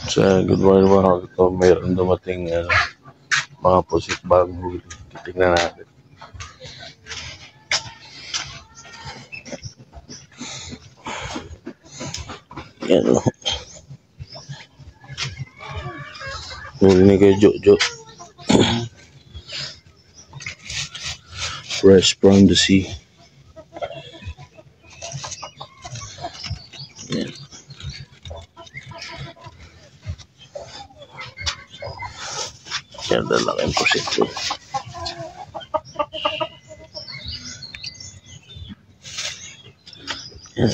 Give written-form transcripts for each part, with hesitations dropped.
So, good morning mga ito. Mayroon dumating mga pusit bagong huli. Titignan natin. Yan o. Huli ni kay Jojo. Fresh from the sea. Yan. Yan, lalaking pusit ko. Yan.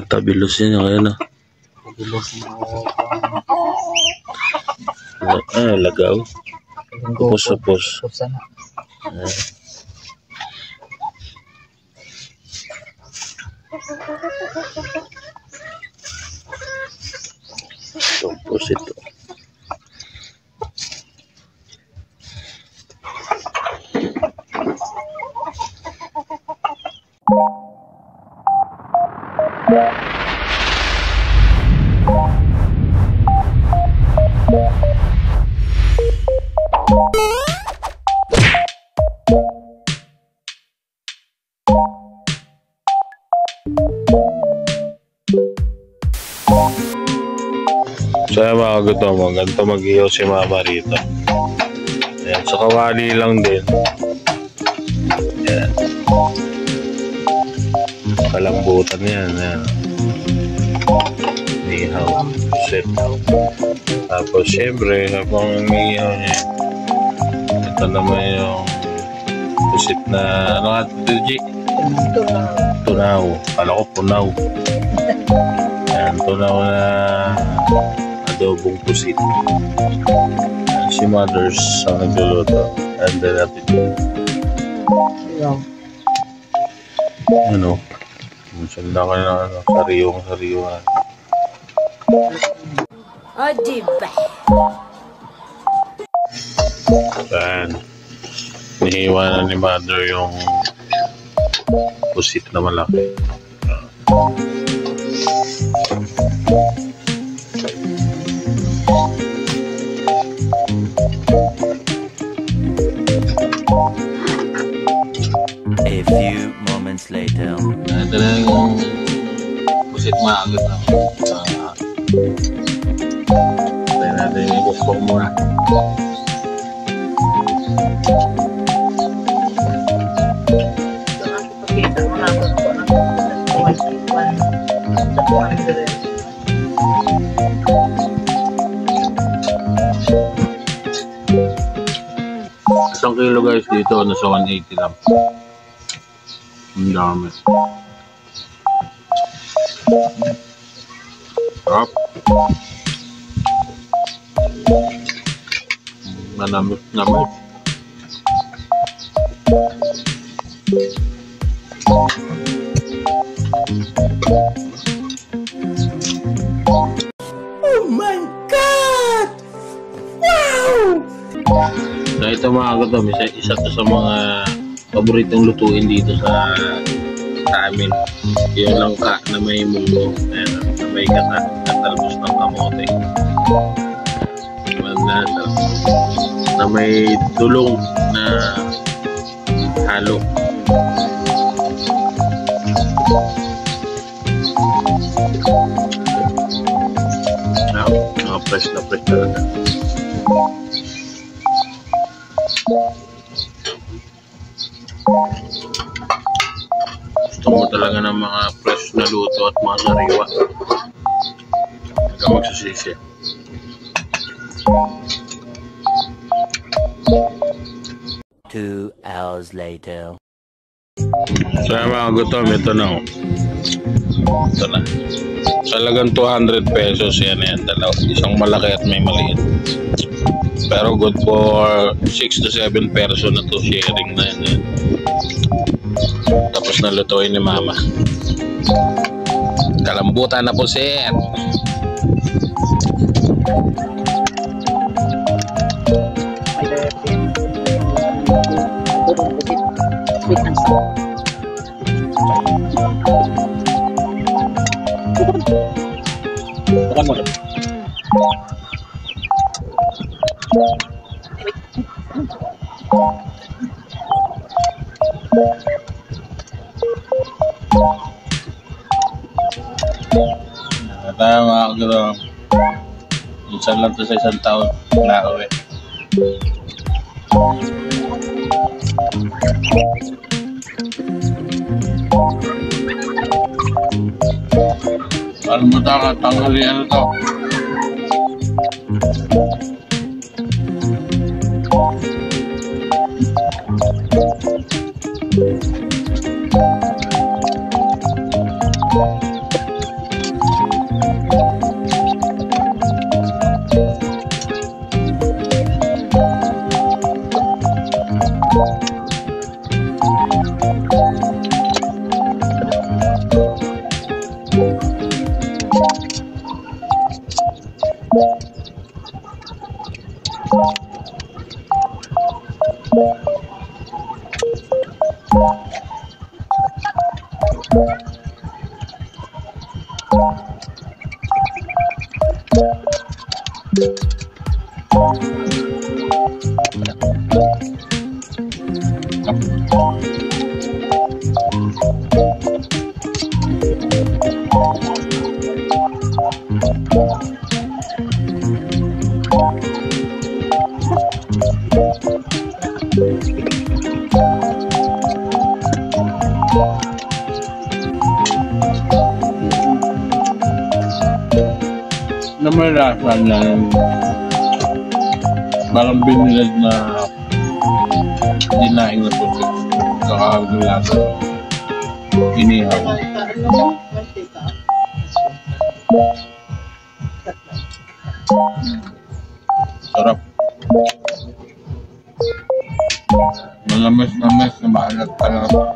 Tabilos yun, kaya na. Lagaw. Kupos-kupos. Kupos ito. So mga gutom, ganito mag-ihaw si mama rito. Ayan, so kawali lang din. Ayan. Kalambutan yan. Ayan. Ihaw, set. Tapos syempre, habang umiihaw niya, ito naman yung pusit na, ano nga ito, G? Tunaw. Kala ko punaw. Ayan, tunaw na adobong pusit. Si Mothers ang nagluluto. And then natin ano, sanda ka na sariwang-sariwa. O diba? Ayan, nihiwa na ni Mother yung pusit na malaki. A few moments later. Ito na yung pusit maagot na. Tayo natin yung bukbok muna. Isang kilo guys dito, nasa 180 lang. Ang dami. Sarap. Manamit naman. Oh my God! Wow! So ito mga gutom, isa to sa mga paboritong lutuin dito sa amin. Yung langka na may munggo, na may katalbos ng kamote, na may dulong na halo. Mga fresh na fresh talaga. Gusto mo talaga ng mga fresh na luto at mga sariwa. Huwag ka magsasisi. Two hours later. So mga gutom, ito na. Ito na. Talagang 200 pesos yan. Dalaw. Isang malaki at may maliit. Pero good for 6 to 7 person na to, sharing na yan. Tapos nalutuin ni mama. Kalambutan na po sir. Sweet and sour. Bukan mo. Tayo mga kagro. Minsan lang to sa isang taon na uwi. Ano mo taka? Tanghali ano to? Naman lasa niya yung parang binilad na dinaing na puti. Saka yung lasa inihaw. Sarap. Malamas-lamas na maalat talaga.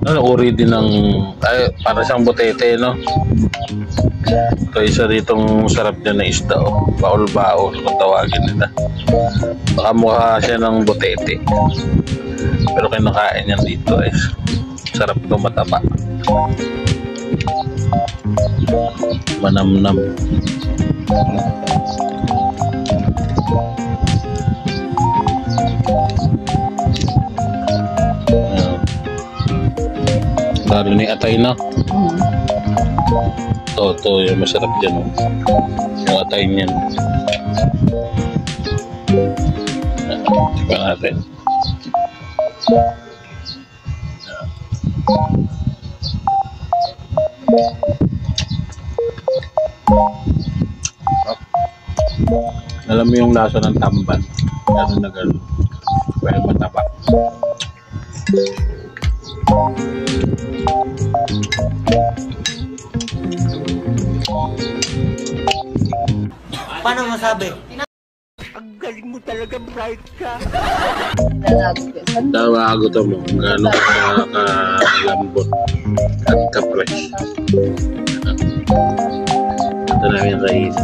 Ano, uri din ng, ay, para siyang butete, no? Ito isa ditong sarap niya na isda, oh. Baol-baol, kung tawagin nila. Baka mukha siya ng butete. Pero kinakain yan dito, eh. Sarap ito, mataba. Manamnam. Lalo ni atay na. Ito yung masarap dyan. Oh. Yung atay niyan. Tignan natin. Alam mo yung lasa ng tamban. Gano'n na gano'n. Pero mataba. Paano masabi? Ang galing mo talaga, bright ka. Tawago to mo kung gaano kalambot at ka-fresh. Ito na yung rice.